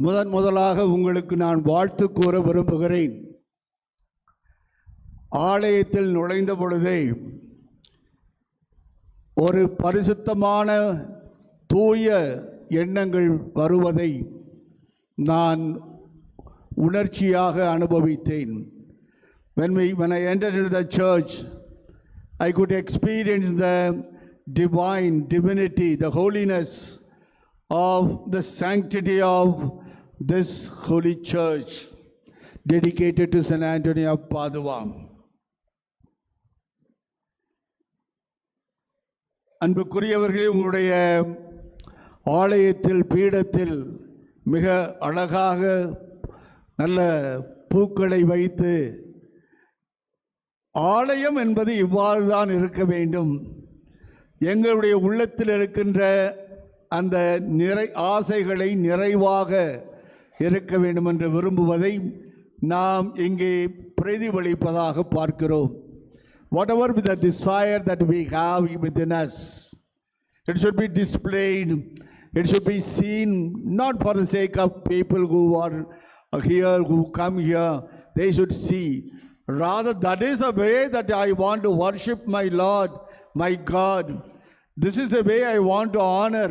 முதலாக உங்களுக்கு நான் வாழ்த்து கூற விரும்புகிறேன். ஆலயத்தில் நுழைந்த பொழுதே ஒரு பரிசுத்தமான தூய எண்ணங்கள் வருவதை நான் உணர்ச்சியாக அனுபவித்தேன். When I entered into the church, I could experience the divine divinity, the holiness of the sanctity of this holy church dedicated to St. Anthony of Padua. அன்புக்குரியவர்களே, உங்களுடைய ஆலயத்தில் பீடத்தில் மிக அழகாக நல்ல பூக்களை வைத்து, ஆலயம் என்பது இவ்வாறு தான் இருக்க வேண்டும். எங்களுடைய உள்ளத்தில் இருக்கின்ற அந்த ஆசைகளை நிறைவாக இருக்க வேண்டும் என்று விரும்புவதை நாம் இங்கே பிரதிபலிப்பதாக பார்க்கிறோம். Whatever be the desire that we have within us, it should be displayed, it should be seen, not for the sake of people who are here, who come here, they should see. Rather, that is a way that I want to worship my Lord, my God. This is the way I want to honor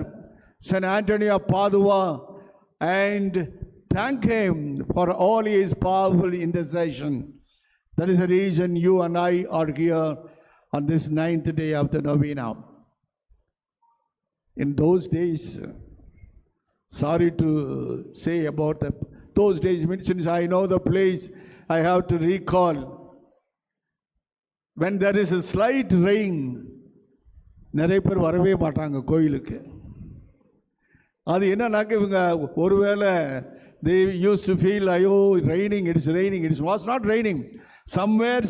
St. Anthony of Padua and thank him for all his powerful intercession. That is the reason you and I are here on this 9th day of the novena. In those days, sorry to say about those days, since I know the place, I have to recall, when there is a slight rain, நிறைய பேர் வரவே மாட்டாங்க கோயிலுக்கு. அது என்னன்னாக்க இவங்க ஒருவேளை they used to feel, ஐயோ raining, it was not raining. Somewhere,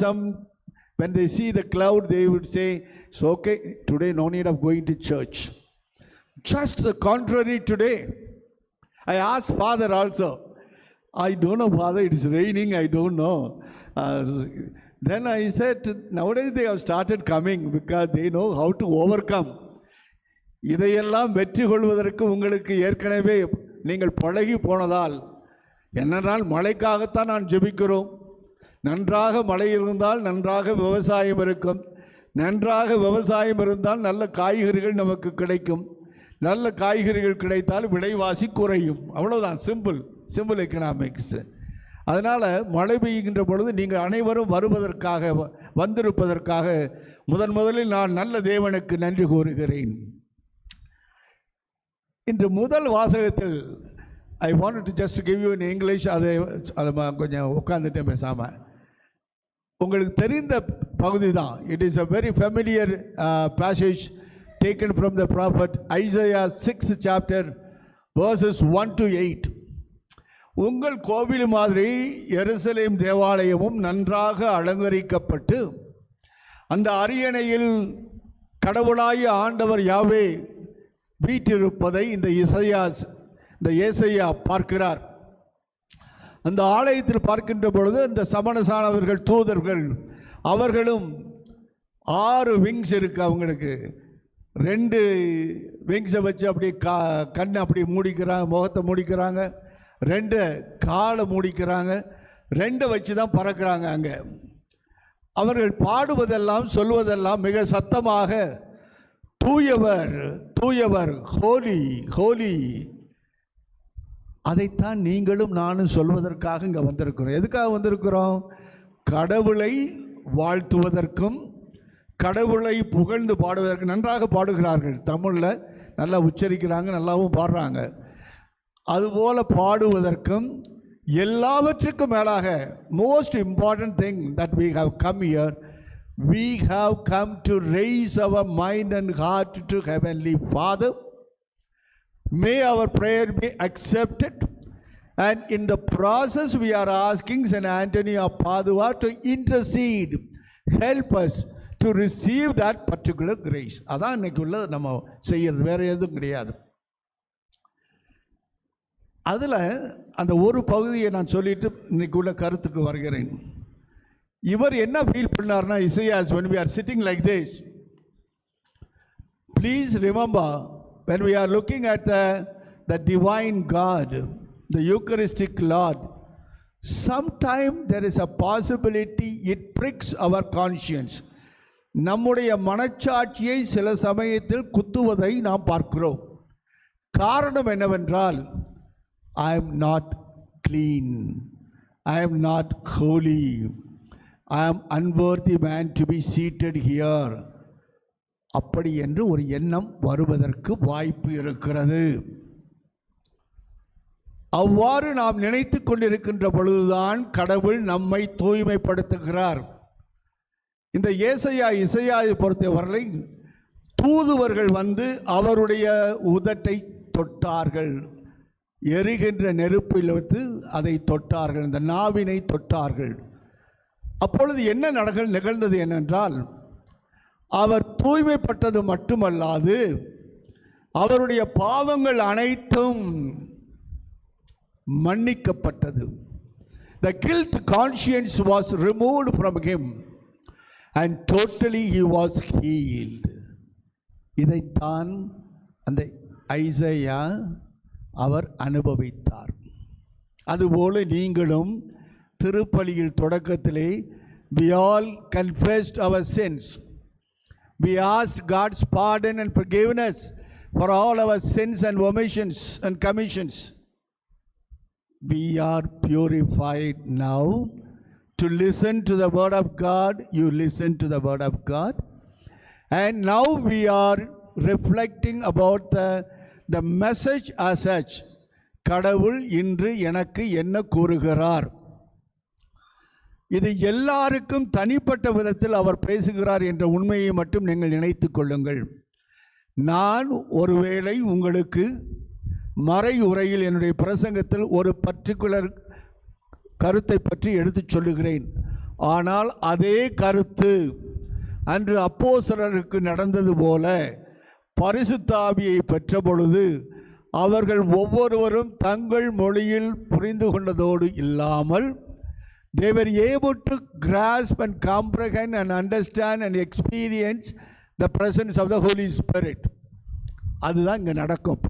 when they see the cloud, they would say, it's okay, today no need of going to church. Just the contrary today. I asked Father also, I don't know, Father, it is raining, I don't know. Then I said, nowadays they have started coming because they know how to overcome. இதையெல்லாம் வெற்றி கொள்வதற்கு உங்களுக்கு ஏற்கனவே நீங்கள் பழகி போனதால், என்னென்னால் மழைக்காகத்தான் நான் ஜெபிக்கிறோம். நன்றாக மழை இருந்தால் நன்றாக விவசாயம் இருக்கும், நன்றாக விவசாயம் இருந்தால் நல்ல காய்கறிகள் நமக்கு கிடைக்கும், நல்ல காய்கறிகள் கிடைத்தால் விலைவாசி குறையும். அவ்வளோதான், சிம்பிள் எக்கனாமிக்ஸ். அதனால் மழை பெய்கின்ற பொழுது நீங்கள் அனைவரும் வருவதற்காக, வந்திருப்பதற்காக முதலில் நான் நல்ல தேவனுக்கு நன்றி கூறுகிறேன். இன்று முதல் வாசகத்தில் I wanted to just give you in English, அதை கொஞ்சம் உட்காந்துட்டு பேசாமல் உங்களுக்கு தெரிந்த பகுதி தான். It is a very familiar passage taken from the prophet Isaiah 6th chapter verses 1 to 8. உங்கள் கோவில் மாதிரி எருசலேம் தேவாலயமும் நன்றாக அலங்கரிக்கப்பட்டு அந்த அரியணையில் கடவுளாய ஆண்டவர் யாவே வீற்றிருப்பதை இந்த ஏசாயா பார்க்கிறார். அந்த ஆலயத்தில் பார்க்கின்ற பொழுது இந்த சமணசானவர்கள், தூதர்கள், அவர்களும் 6 விங்ஸ் இருக்குது. அவங்களுக்கு 2 விங்ஸை வச்சு அப்படியே கண்ணை அப்படி மூடிக்கிறாங்க, முகத்தை மூடிக்கிறாங்க, 2 காலை மூடிக்கிறாங்க, 2 வச்சு தான் பறக்கிறாங்க. அங்கே அவர்கள் பாடுவதெல்லாம் சொல்வதெல்லாம் மிக சத்தமாக, தூயவர் தூயவர், ஹோலி ஹோலி. அதைத்தான் நீங்களும் நானும் சொல்வதற்காக இங்கே வந்திருக்கிறோம். எதுக்காக வந்திருக்கிறோம்? கடவுளை வாழ்த்துவதற்கும் கடவுளை புகழ்ந்து பாடுவதற்கு. நன்றாக பாடுகிறார்கள், தமிழில் நல்லா உச்சரிக்கிறாங்க, நல்லாவும் பாடுறாங்க. அதுபோல் பாடுவதற்கும் எல்லாவற்றுக்கும் மேலாக, most important thing that we have come here, we have come to raise our mind and heart to Heavenly Father. May our prayer be accepted, and in the process we are asking St. Anthony of Padua to intercede, help us to receive that particular grace. அதான் இன்னைக்கு உள்ள நம்ம செய்யறது, வேற எதுவும் கிடையாது. அதில் அந்த ஒரு பகுதியை நான் சொல்லிட்டு இன்னைக்கு உள்ள கருத்துக்கு வருகிறேன். இவர் என்ன ஃபீல் பண்ணார்னா, இசையாஸ், when we are sitting like this, please remember, when we are looking at the divine God, the Eucharistic Lord, sometime there is a possibility it pricks our conscience. நம்முடைய மனச்சாட்சியை சில சமயத்தில் குத்துவதை நாம் பார்க்கிறோம். காரணம் என்னவென்றால், I am not clean, I am not holy, I am unworthy man to be seated here. அப்படி என்று ஒரு எண்ணம் வருவதற்கு வாய்ப்பு இருக்கிறது. அவ்வாறு நாம் நினைத்து கொண்டிருக்கின்ற பொழுதுதான் கடவுள் நம்மை தூய்மைப்படுத்துகிறார். இந்த இசையாவை பொறுத்தவரை தூதுவர்கள் வந்து அவருடைய உதட்டை தொட்டார்கள், எரிகின்ற நெருப்பில் வைத்து அதை தொட்டார்கள், இந்த நாவினை தொட்டார்கள். அப்பொழுது என்ன நிகழ்ந்தது என்னென்றால், அவர் தூய்மைப்பட்டது மட்டுமல்லாது அவருடைய பாவங்கள் அனைத்தும் மன்னிக்கப்பட்டது. The guilt conscience was removed from him and totally he was healed. இதைத்தான் அந்த ஐசையா அவர் அனுபவித்தார். அதுபோல நீங்களும் திருப்பலியில் தொடக்கத்திலே we all confessed our sins. We asked God's pardon and forgiveness for all our sins and omissions and commissions. We are purified now to listen to the word of God. You listen to the word of God. And now we are reflecting about the message as such. கடவுள் இன்று எனக்கு என்ன கூறுகிறார்? இது எல்லாருக்கும் தனிப்பட்ட விதத்தில் அவர் பேசுகிறார் என்ற உண்மையை மட்டும் நீங்கள் நினைத்து கொள்ளுங்கள். நான் ஒருவேளை உங்களுக்கு மறை உரையில் என்னுடைய பிரசங்கத்தில் ஒரு பர்டிகுலர் கருத்தை பற்றி எடுத்துச் சொல்லுகிறேன். ஆனால் அதே கருத்து அன்று அப்போஸ்தலருக்கு நடந்தது போல பரிசுத்த ஆவியை பெற்ற பொழுது அவர்கள் ஒவ்வொருவரும் தங்கள் மொழியில் புரிந்து கொண்டதோடு இல்லாமல் they were able to grasp and comprehend and understand and experience the presence of the Holy Spirit. அதுதான் இங்கே நடக்கும்.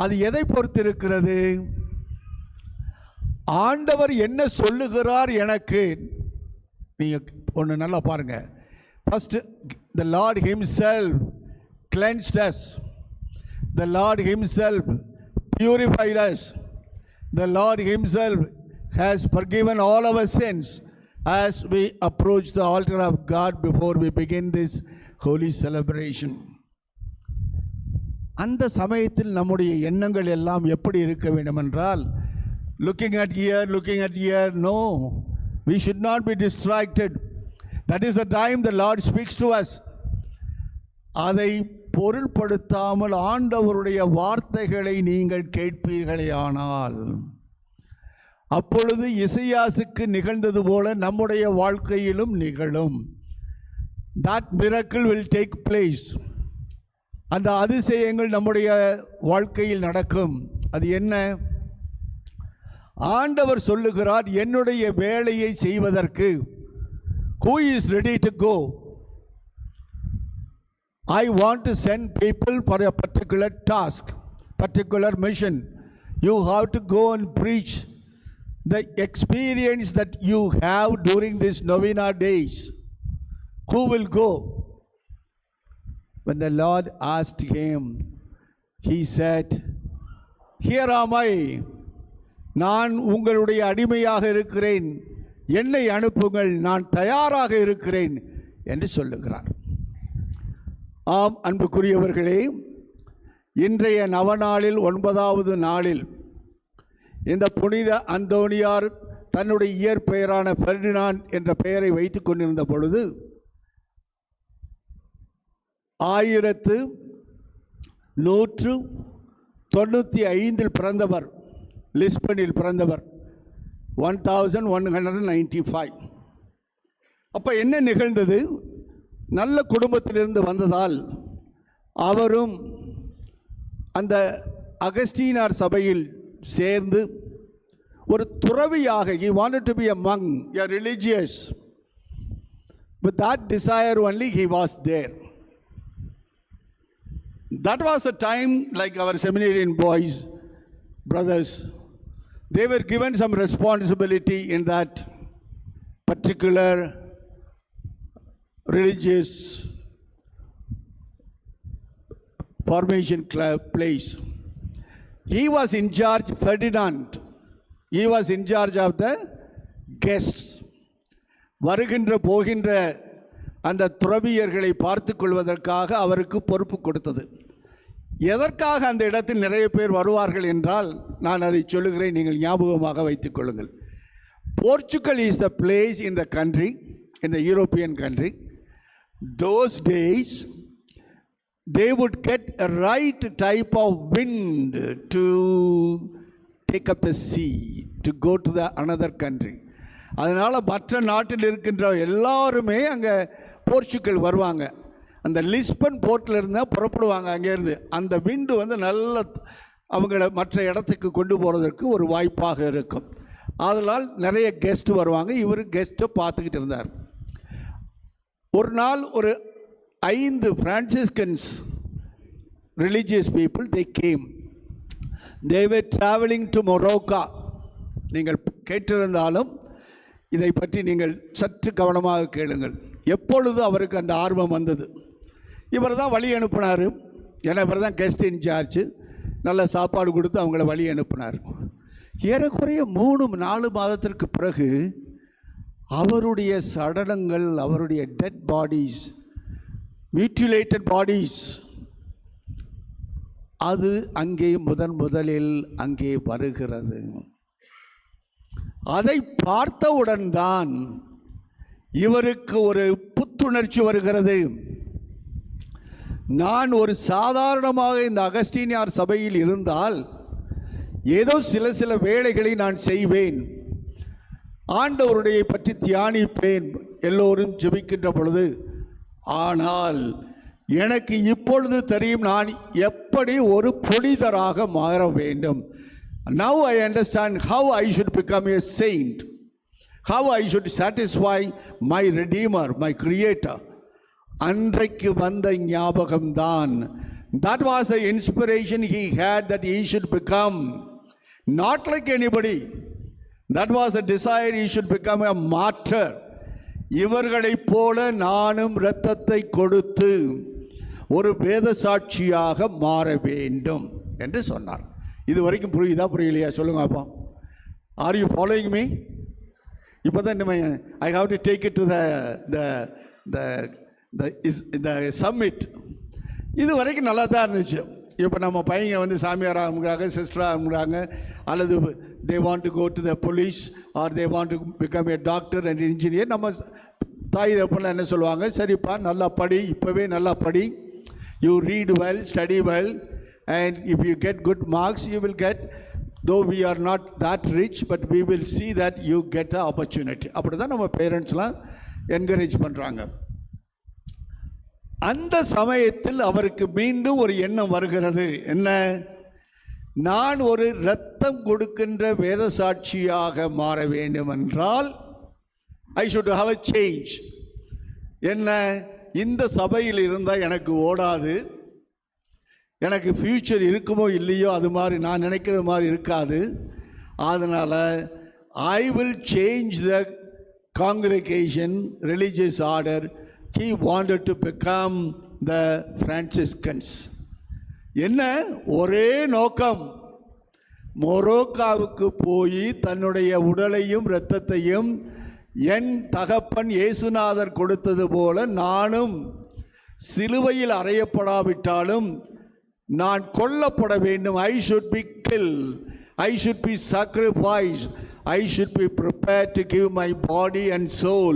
அது எதை பொறுத்திருக்கிறது? ஆண்டவர் என்ன சொல்லுகிறார் எனக்கு? நீங்கள் ஒன்று நல்லா பாருங்க. First, the Lord himself cleansed us, the Lord himself purified us, the Lord himself has forgiven all our sins as we approach the altar of God before we begin this holy celebration. அந்த சமயத்தில் நம்முடைய எண்ணங்கள் எல்லாம் எப்படி இருக்க வேண்டும் என்றால், looking at here, no, we should not be distracted. That is the time the Lord speaks to us. அதை பொருள்படுத்தாமல் ஆண்டவருடைய வார்த்தைகளை நீங்கள் கேட்பீர்களேயானால், அப்பொழுது இசையாசுக்கு நிகழ்ந்தது போல நம்முடைய வாழ்க்கையிலும் நிகழும். That miracle will take place. அந்த அதிசயங்கள் நம்முடைய வாழ்க்கையில் நடக்கும். அது என்ன? ஆண்டவர் சொல்லுகிறார், என்னுடைய வேலையை செய்வதற்கு who is ready to go? I want to send people for a particular task, particular mission. You have to go and preach the experience that you have during these novena days. Who will go? When the Lord asked him, he said, here am I. நான் உங்களுடைய அடிமையாக இருக்கிறேன், என்னை அனுப்புங்கள், நான் தயாராக இருக்கிறேன் என்று சொல்லுகிறார். ஆம் அன்புக்குரியவர்களே, இன்றைய நவநாளில் 9வது நாளில் இந்த புனித அந்தோனியார் தன்னுடைய இயற்பெயரான பெர்டினாண்ட் என்ற பெயரை வைத்துக் கொண்டிருந்த பொழுது 1195 பிறந்தவர், லிஸ்பனில் பிறந்தவர். 1195. அப்போ என்ன நிகழ்ந்தது? நல்ல குடும்பத்திலிருந்து வந்ததால் அவரும் அந்த அகஸ்டீனார் சபையில் சேர்ந்து ஒரு துறவியாக, he wanted to be a monk, a religious. With that desire only he was there. That was a time like our seminarian boys, brothers, they were given some responsibility in that particular religious formation place. He was in charge, Ferdinand. He was in charge of the guests. வருகின்ற போகின்ற அந்த துறவியர்களை பார்த்து கொள்வதற்காக அவருக்கு பொறுப்பு கொடுத்தது. எதற்காக அந்த இடத்தில் நிறைய பேர் வருவார்கள் என்றால் நான் அதை சொல்லுகிறேன், நீங்கள் ஞாபகமாக வைத்துக் கொள்ளுங்கள். Portugal is the place in the country, in the European country. Those days they would get a right type of wind to take up the sea, to go to the another country. அதனால் மற்ற நாட்டில் இருக்கின்ற எல்லாருமே அங்கே Portugal வருவாங்க. அந்த Lisbon போர்ட்டில் இருந்தால் புறப்படுவாங்க அங்கேருந்து. அந்த விண்டு வந்து நல்ல அவங்கள மற்ற இடத்துக்கு கொண்டு போகிறதுக்கு ஒரு வாய்ப்பாக இருக்கும். அதனால் நிறைய கெஸ்ட் வருவாங்க. இவர் கெஸ்ட்டை பார்த்துக்கிட்டு இருந்தார். ஒரு நாள் ஒரு 5 Franciscans religious people, they came. They were traveling to Morocco. நீங்கள் கேட்டிருந்தாலும் இதை பற்றி நீங்கள் சற்று கவனமாக கேளுங்கள். எப்பொழுது அவருக்கு அந்த ஆர்வம் வந்தது? இவர் தான் வழி அனுப்பினார். ஏன்னா இவர் தான் கெஸ்ட் இன்சார்ஜ். நல்ல சாப்பாடு கொடுத்து அவங்கள வழி அனுப்பினார். ஏறக்குறைய 3-4 மாதத்திற்கு பிறகு அவருடைய சடலங்கள், அவருடைய டெட் பாடிஸ், மியூட்டிலேட்டட் பாடிஸ், அது அங்கே முதலில் அங்கே வருகிறது. அதை பார்த்தவுடன் தான் இவருக்கு ஒரு புத்துணர்ச்சி வருகிறது. நான் ஒரு சாதாரணமாக இந்த அகஸ்டீனியார் சபையில் இருந்தால் ஏதோ சில வேளைகளை நான் செய்வேன், ஆண்டவருடைய பற்றி தியானிப்பேன், எல்லோரும் ஜெபிக்கின்ற பொழுது. ஆனால் எனக்கு இப்பொழுது தெரியும் நான் எப்படி ஒரு புனிதராக மாற வேண்டும். Now I understand how I should become a saint, how I should satisfy my Redeemer, my Creator. அன்றைக்கு வந்த ஞாபகம்தான். That was the inspiration he had, that he should become not like anybody. That was a desire, he should become a martyr. இவர்களைப் போல நானும் இரத்தத்தை கொடுத்து ஒரு வேத சாட்சியாக மாற வேண்டும் என்று சொன்னார். இது வரைக்கும் புரியுதா புரியலையா சொல்லுங்க அப்பா? Are you following me? இப்போ தான் I have to take it to the submit. இது வரைக்கும் நல்லா தான் இருந்துச்சு. இப்போ நம்ம பையங்க வந்து சாமியார் ஆகுறாங்க, சிஸ்டராக ஆகுறாங்க, அல்லது they want to go to the police or they want to become a doctor and engineer. நம்ம தாய் தப்பெல்லாம் என்ன சொல்லுவாங்க? சரிப்பா நல்லா படி, இப்போவே நல்லா படி, you read well, study well, and if you get good marks you will get, though we are not that rich, but we will see that you get an opportunity. அப்படி தான் நம்ம பேரண்ட்ஸ்லாம் என்கரேஜ் பண்ணுறாங்க. அந்த சமயத்தில் அவருக்கு மீண்டும் ஒரு எண்ணம் வருகிறது. என்ன? நான் ஒரு இரத்தம் கொடுக்கின்ற வேத சாட்சியாக மாற வேண்டும் என்றால் I should have a change. என்ன? இந்த சபையில் இருந்தால் எனக்கு ஓடாது, எனக்கு ஃப்யூச்சர் இருக்குமோ இல்லையோ அது மாதிரி நான் நினைக்கிற மாதிரி இருக்காது. அதனால் I will change the congregation religious order. He wanted to become the Franciscans. என்ன ஒரே நோக்கம்? மொரோக்காவுக்கு போய் தன்னுடைய உடலையும் இரத்தத்தையும் என் தகப்பன் இயேசுநாதர் கொடுத்தது போல நானும் சிலுவையில் அறையப்படாவிட்டாலும் நான் கொல்லப்பட வேண்டும். I should be killed, I should be sacrificed, I should be prepared to give my body and soul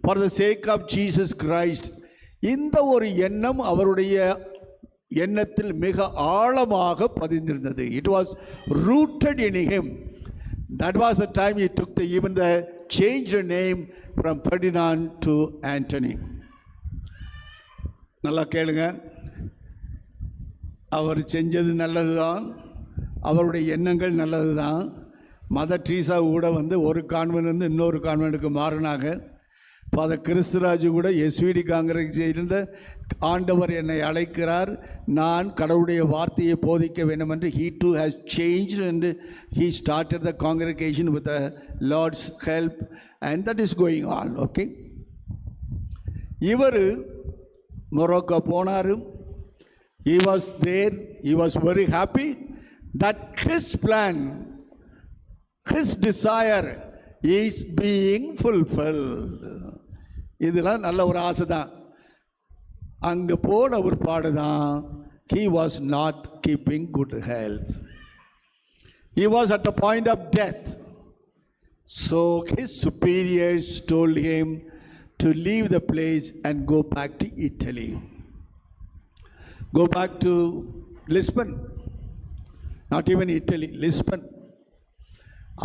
for the sake of Jesus Christ. இந்த ஒரு எண்ணம் அவருடைய எண்ணத்தில் மிக ஆழமாக பதிந்திருந்தது. It was rooted in him. That was the time he took even the changed the name from Ferdinand to Anthony. நல்லா கேளுங்க. அவர் செஞ்சது நல்லது தான், அவருடைய எண்ணங்கள் நல்லது தான். மதர் ட்ரீசா கூட வந்து ஒரு கான்வென்ட்லேருந்து இன்னொரு கான்வென்ட்டுக்கு மாறினாங்க. ஃபாதர் கிறிஸ்துராஜு கூட எஸ்விடி காங்கிரஸிலிருந்த ஆண்டவர் என்னை அழைக்கிறார், நான் கடவுளுடைய வார்த்தையை போதிக்க வேண்டும் என்று he too has changed and he started the congregation with the Lord's help and that is going on. Okay, இவர் மொரோக்கோ போனார். He was there, he was very happy that his plan, his desire is being fulfilled. இதெல்லாம் நல்ல ஒரு ஆசை தான். அங்கே போன ஒரு பாடுதான், he was not keeping good health. He was at the point of death. So his superiors told him to leave the place and go back to Italy. Go back to Lisbon. Not even Italy, Lisbon.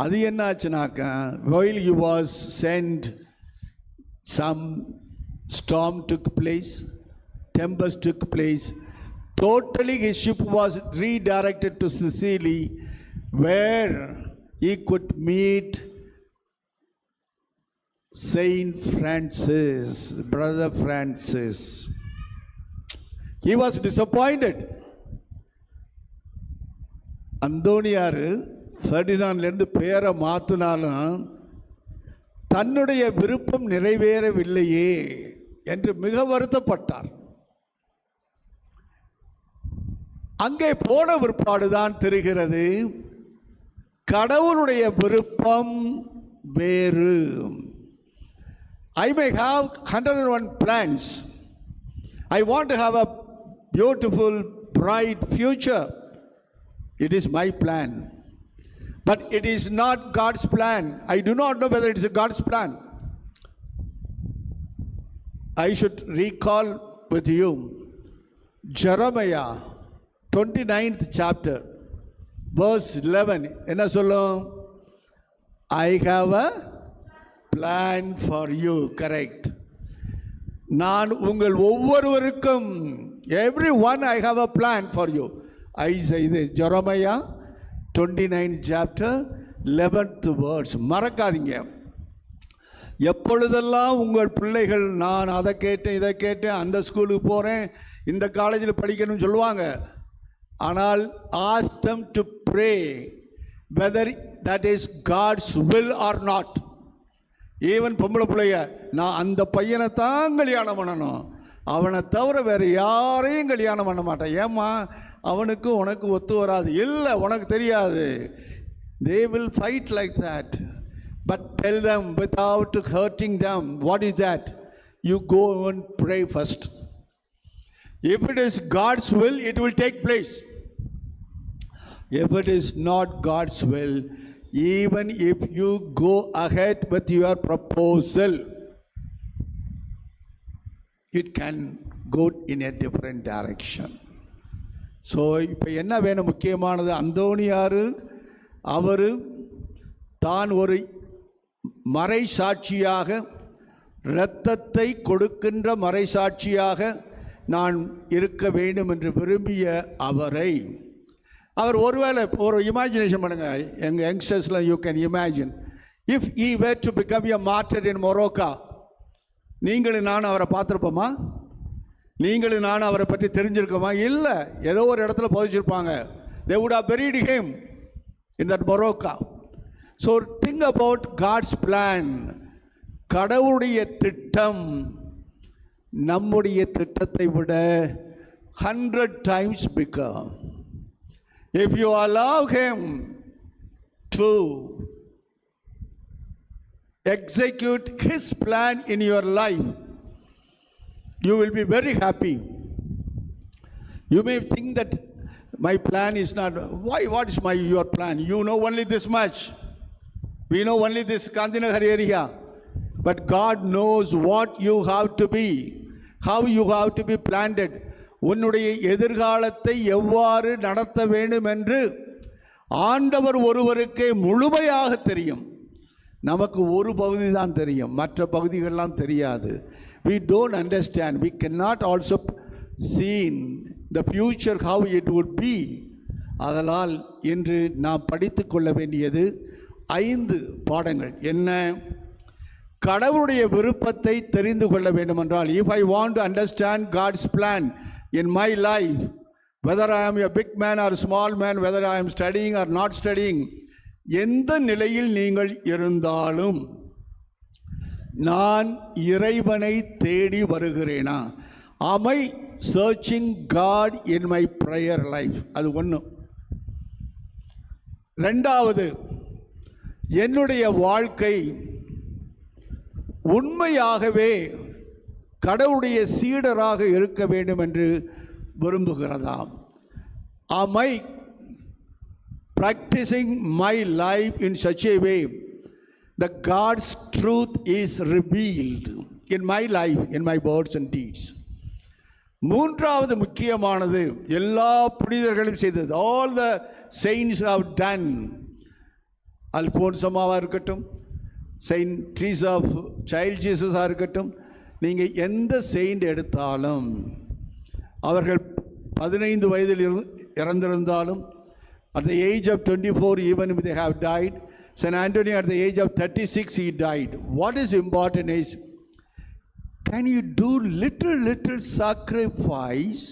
அது என்ன ஆச்சுனாக்கா, while he was sent, some storm took place, tempest took place. Totally his ship was redirected to Sicily, where he could meet Saint Francis, Brother Francis. He was disappointed. அந்தோனியார் ஃபெர்டினாண்ட்லேருந்து பேரை மாற்றினாலும் தன்னுடைய விருப்பம் நிறைவேறவில்லையே என்று மிக வருத்தப்பட்டார். அங்கே போன பிற்பாடுதான் தெரிகிறது கடவுளுடைய விருப்பம் வேறு. I may have 101 plans. I want to have a beautiful, bright future. It is my plan. But it is not God's plan. I do not know whether it is God's plan. I should recall with you Jeremiah 29th chapter verse 11. என்ன சொல்லும்? I have a plan for you. Correct. நான் உங்கள் ஒவ்வொருவருக்கும், everyone I have a plan for you. I say this, Jeremiah 29th chapter 11th verse. மறக்காதீங்க. எப்பொழுதெல்லாம் உங்கள் பிள்ளைகள் நான் அதை கேட்டேன் இதை கேட்டேன், அந்த ஸ்கூலுக்கு போகிறேன், இந்த காலேஜில் படிக்கணும்னு சொல்லுவாங்க, ஆனால் ask them to pray whether that is God's will or not. Even பொம்பளை பிள்ளைய, நான் அந்த பையனை தான் கல்யாணம் பண்ணணும், அவனை தவிர வேறு யாரையும் கல்யாணம் பண்ண மாட்டேன். ஏம்மா, அவனுக்கு உனக்கு ஒத்து வராது. இல்லை, உனக்கு தெரியாது. They will fight like that. But tell them without hurting them. What is that? You go and pray first. If it is God's will, it will take place. If it is not God's will, even if you go ahead with your proposal, it can go in a different direction. So இப்போ என்ன வேணும்? முக்கியமானது, அந்தோனியார் அவர் தான் ஒரு மறை சாட்சியாக, இரத்தத்தை கொடுக்கின்ற மறை சாட்சியாக நான் இருக்க வேண்டும் என்று விரும்பிய அவர் ஒருவேளை ஒரு இமேஜினேஷன் பண்ணுங்கள், எங்கள் யங்ஸ்டர்ஸில் you can imagine if he were to become a martyr in Morocco. நீங்களும் நானும் அவரை பார்த்துருப்போமா? நீங்களும் நானும் அவரை பற்றி தெரிஞ்சிருக்கோமா? இல்லை, ஏதோ ஒரு இடத்துல புதைச்சிருப்பாங்க. they would have buried him in that Morocco. So think about God's plan. கடவுளுடைய திட்டம் நம்முடைய திட்டத்தை விட 100 times bigger. If you allow him to execute his plan in your life, you will be very happy. You may think that my plan is not, why, what is your plan? You know only this much. We know only this Gandhinagar area. But God knows what you have to be, how you have to be planted. உன்னுடைய எதிர்காலத்தை எவ்வாறு நடத்த வேண்டும் என்று ஆண்டவர் ஒருவருக்கே முழுமையாக தெரியும். நமக்கு ஒரு பகுதி தான் தெரியும், மற்ற பகுதிகளெல்லாம் தெரியாது. We don't understand. We cannot also see the future how it would be. அதனால் இன்று நாம் படித்து கொள்ள வேண்டியது 5 பாடங்கள். என்ன? கடவுளுடைய விருப்பத்தை தெரிந்து கொள்ள வேண்டுமென்றால், if I want to understand God's plan in my life, whether I am a big man or small man, whether I am studying or not studying, எந்த நிலையில் நீங்கள் இருந்தாலும் நான் இறைவனை தேடி வருகிறேனா? Am I searching God in my prayer life? அது ஒன்று. ரெண்டாவது, என்னுடைய வாழ்க்கை உண்மையாகவே கடவுளுடைய சீடராக இருக்க வேண்டும் என்று விரும்புகிறதா? Am I practicing my life in such a way that God's truth is revealed in my life, in my words and deeds? மூன்றாவது முக்கியமானது, எல்லா புனிதர்களும் செய்தது, all the saints have done. அல்போன்சமாவாக இருக்கட்டும், செயின்ட் ட்ரீஸ் ஆஃப் சைல்ட் ஜீசஸாக இருக்கட்டும், நீங்கள் எந்த Saint எடுத்தாலும் அவர்கள் 15 வயதில் இறந்திருந்தாலும், at the age of 24 even if they have died, Saint Anthony at the age of 36 he died. What is important is, can you do little sacrifice,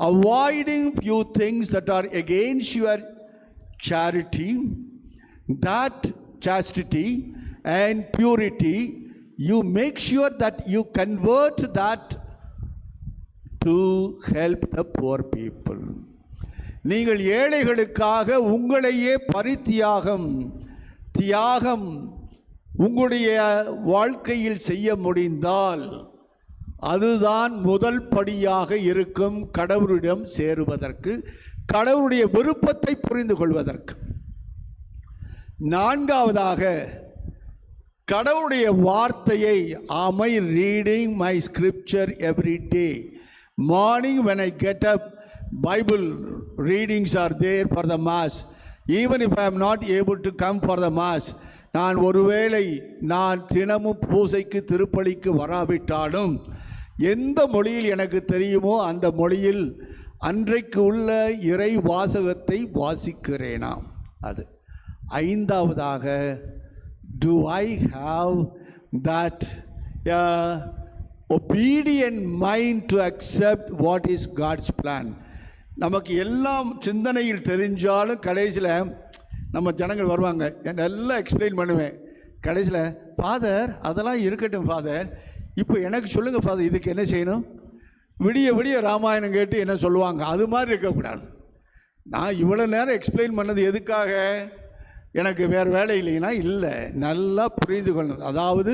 avoiding few things that are against your charity, that chastity and purity, you make sure that you convert that to help the poor people. நீங்கள் ஏழைகளுக்காக உங்களையே தியாகம் உங்களுடைய வாழ்க்கையில் செய்ய முடிந்தால் அதுதான் முதல் படியாக இருக்கும் கடவுளிடம் சேருவதற்கு, கடவுளுடைய விருப்பத்தை புரிந்து கொள்வதற்கு. நான்காவதாக, கடவுளுடைய வார்த்தையை, am I reading my scripture every day? Morning when I get up, Bible readings are there for the mass. Even if I am not able to come for the mass, நான் ஒருவேளை நான் தினமும் பூசைக்கு திருப்பலிக்கு வராவிட்டாலும் எந்த மொழியில் எனக்கு தெரியுமோ அந்த மொழியில் அன்றைக்கு உள்ள இறை வாசகத்தை வாசிக்கிறேனாம். அது. ஐந்தாவதாக, do I have that obedient mind to accept what is God's plan? நமக்கு எல்லாம் சிந்தனையில் தெரிஞ்சாலும் கடைசியில் நம்ம ஜனங்கள் வருவாங்க, எல்லாம் எக்ஸ்பிளைன் பண்ணுவேன். கடைசியில், ஃபாதர் அதெல்லாம் இருக்கட்டும் ஃபாதர், இப்போ எனக்கு சொல்லுங்கள் ஃபாதர், இதுக்கு என்ன செய்யணும்? விடிய ராமாயணம் கேட்டு என்ன சொல்லுவாங்க? அது மாதிரி இருக்கக்கூடாது. நான் இவ்வளோ நேரம் எக்ஸ்பிளைன் பண்ணது எதுக்காக? எனக்கு வேறு வேலை இல்லைன்னா இல்லை, நல்லா புரிந்து கொள்ளணும். அதாவது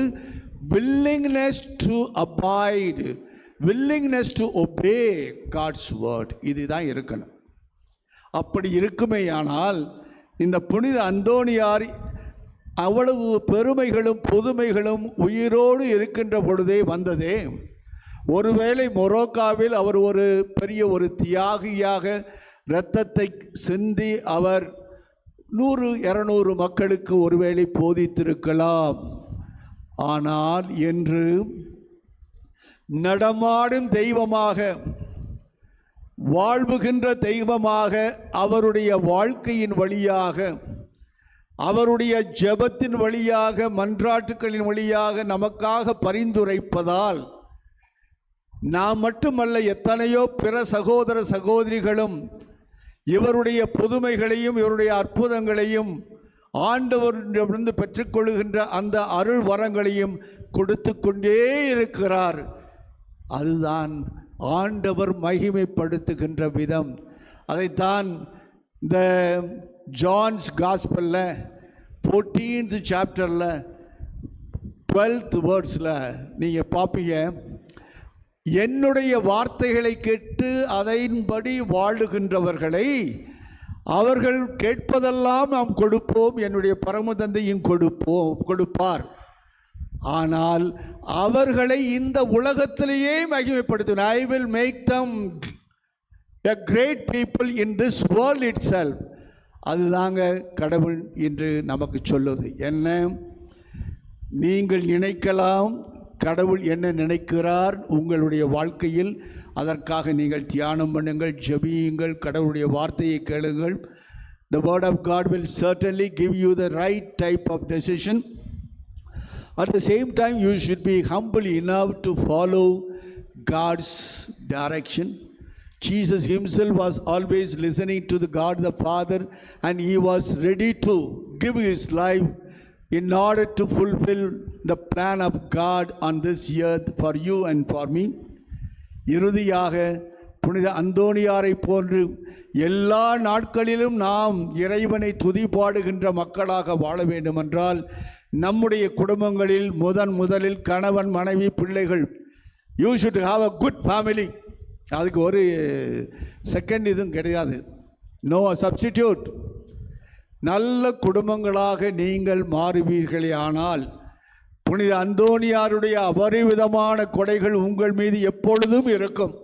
willingness to abide, willingness to obey God's word, இதுதான் இருக்கணும். அப்படி இருக்குமேயானால் இந்த புனித அந்தோணியார் அவ்வளவு பெருமைகளும் புதுமைகளும் உயிரோடு இருக்கின்ற பொழுதே வந்ததே. ஒருவேளை மொரோக்காவில் அவர் ஒரு பெரிய ஒரு தியாகியாக இரத்தத்தை சிந்தி அவர் 100-200 மக்களுக்கு ஒருவேளை போதித்திருக்கலாம். ஆனால் என்று நடமாடும் தெய்வமாக, வாழ்வுகின்ற தெய்வமாக, அவருடைய வாழ்க்கையின் வழியாக, அவருடைய ஜெபத்தின் வழியாக, மன்றாட்டுக்களின் வழியாக நமக்காக பரிந்துரைப்பதால் நாம் மட்டுமல்ல, எத்தனையோ பிற சகோதர சகோதரிகளும் இவருடைய புதுமைகளையும் இவருடைய அற்புதங்களையும் ஆண்டவரிடமிருந்து பெற்றுக்கொள்கின்ற அந்த அருள் வரங்களையும் கொடுத்து கொண்டே இருக்கிறார். அதுதான் ஆண்டவர் மகிமைப்படுத்துகின்ற விதம். அதைத்தான் இந்த ஜான்ஸ் காஸ்பலில் 14th சாப்டரில் 12th வேர்ட்ஸில் நீங்கள் பார்ப்பீங்க, என்னுடைய வார்த்தைகளை கேட்டு அதன்படி வாழுகின்றவர்களை அவர்கள் கேட்பதெல்லாம் நாம் கொடுப்போம், என்னுடைய பரமதந்தையும் கொடுப்பார். ஆனால் அவர்களை இந்த உலகத்திலேயே மகிமைப்படுத்துவேன். I will make them a great people in this world itself. அதுதாங்க கடவுள் என்று நமக்கு சொல்லுது. என்ன நீங்கள் நினைக்கலாம், கடவுள் என்ன நினைக்கிறார் உங்களுடைய வாழ்க்கையில், அதற்காக நீங்கள் தியானம் பண்ணுங்கள், ஜெபியுங்கள், கடவுளுடைய வார்த்தையை கேளுங்கள். The word of God will certainly give you the right type of decision. At the same time, you should be humble enough to follow God's direction. Jesus himself was always listening to the God the Father, and he was ready to give his life in order to fulfill the plan of God on this earth for you and for me. இறுதியாக புனித அந்தோணியாரை போன்று எல்லா நாட்களிலும் நாம் இறைவனை துதிபாடுகின்ற மக்களாக வாழ வேண்டுமென்றால் நம்முடைய குடும்பங்களில் முதலில் கணவன் மனைவி பிள்ளைகள், you should have a good family. அதுக்கு ஒரு செகண்ட் இதுவும் கிடையாது, நோ சப்ஸ்டிடியூட். நல்ல குடும்பங்களாக நீங்கள் மாறுவீர்களே ஆனால் புனித அந்தோணியாருடைய அபரிவிதமான கொடைகள் உங்கள் மீது எப்பொழுதும் இருக்கும்.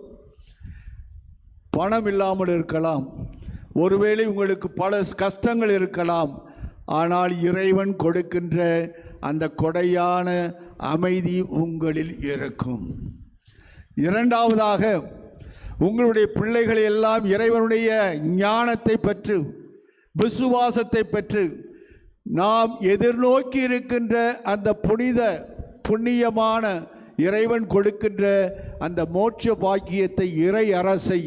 பணம் இல்லாமல் இருக்கலாம், ஒருவேளை உங்களுக்கு பல கஷ்டங்கள் இருக்கலாம், ஆனால் இறைவன் கொடுக்கின்ற அந்த கொடையான அமைதி உங்களில் இருக்கும். இரண்டாவதாக, உங்களுடைய பிள்ளைகளை எல்லாம் இறைவனுடைய ஞானத்தை பெற்று விசுவாசத்தை பெற்று நாம் எதிர்நோக்கி இருக்கின்ற அந்த புண்ணியமான இறைவன் கொடுக்கின்ற அந்த மோட்ச பாக்கியத்தை, இறை அரசை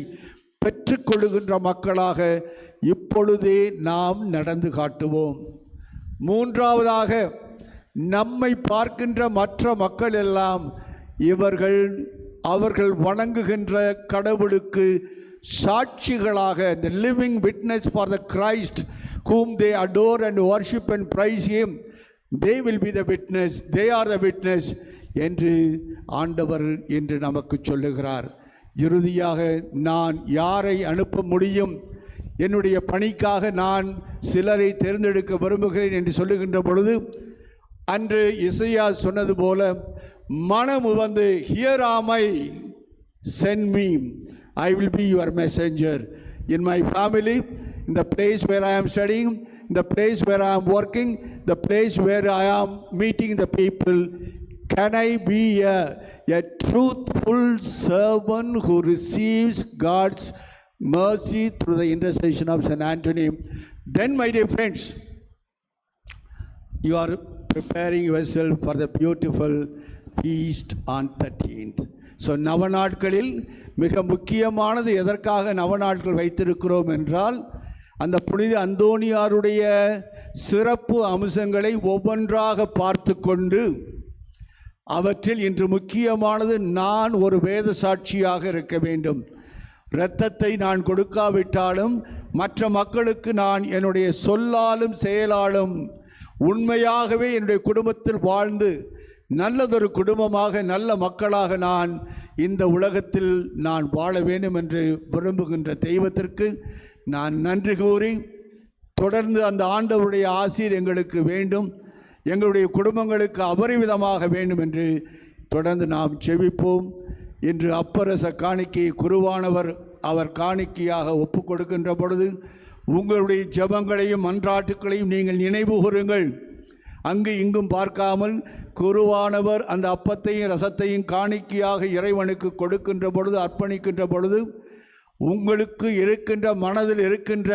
பெற்றுக்கொள்ளுகின்ற மக்களாக இப்பொழுதே நாம் நடந்து காட்டுவோம். மூன்றாவதாக, நம்மை பார்க்கின்ற மற்ற மக்கள் எல்லாம் அவர்கள் வணங்குகின்ற கடவுளுக்கு சாட்சிகளாக, the living witness for the Christ whom they adore and worship and praise him, they will be the witness, they are the witness என்று ஆண்டவர் என்று நமக்கு சொல்லுகிறார். இறுதியாக, நான் யாரை அனுப்ப முடியும், என்னுடைய பணிக்காக நான் சிலரை தேர்ந்தெடுக்க விரும்புகிறேன் என்று சொல்லுகின்ற பொழுது, அன்று இசையா சொன்னது போல, மனம் வந்து here am I, send me, I will be your messenger. In my family, in the place where I am studying, in the place where I am working, the place where I am meeting the people, can I be a truthful servant who receives God's mercy through the intercession of St. Anthony? Then, my dear friends, you are preparing yourself for the beautiful feast on 13th. So நவநாட்களில் மிக முக்கியமானது, எதற்காக நவநாட்கள் வைத்திருக்கிறோம் என்றால், அந்த புனித அந்தோணியாருடைய சிறப்பு அம்சங்களை ஒவ்வொன்றாக பார்த்து கொண்டு, அவற்றில் இன்று முக்கியமானது, நான் ஒரு வேத சாட்சியாக இருக்க வேண்டும். இரத்தத்தை நான் கொடுக்காவிட்டாலும் மற்ற மக்களுக்கு நான் என்னுடைய சொல்லாலும் செயலாலும் உண்மையாகவே என்னுடைய குடும்பத்தில் வாழ்ந்து நல்லதொரு குடும்பமாக, நல்ல மக்களாக நான் இந்த உலகத்தில் நான் வாழ வேண்டும் என்று விரும்புகின்ற தெய்வத்திற்கு நான் நன்றி கூறி, தொடர்ந்து அந்த ஆண்டவருடைய ஆசீர் எங்களுக்கு வேண்டும், எங்களுடைய குடும்பங்களுக்கு அபரிவிதமாக வேண்டும் என்று தொடர்ந்து நாம் செபிப்போம். இன்று அப்பரச காணிக்கையை குருவானவர் அவர் காணிக்கையாக ஒப்பு கொடுக்கின்ற பொழுது உங்களுடைய ஜெபங்களையும் மன்றாட்டுக்களையும் நீங்கள் நினைவு கூறுங்கள். அங்கு இங்கும் பார்க்காமல் குருவானவர் அந்த அப்பத்தையும் ரசத்தையும் காணிக்கையாக இறைவனுக்கு கொடுக்கின்ற பொழுது, அர்ப்பணிக்கின்ற பொழுது, உங்களுக்கு இருக்கின்ற மனதில் இருக்கின்ற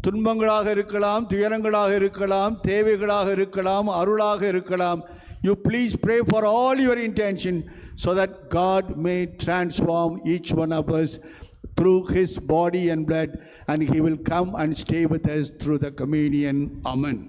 துன்பங்களாக இருக்கலாம், துயரங்களாக இருக்கலாம், தேவைகளாக இருக்கலாம், அருளாக இருக்கலாம், you please pray for all your intention so that God may transform each one of us through his body and blood, and he will come and stay with us through the communion. Amen.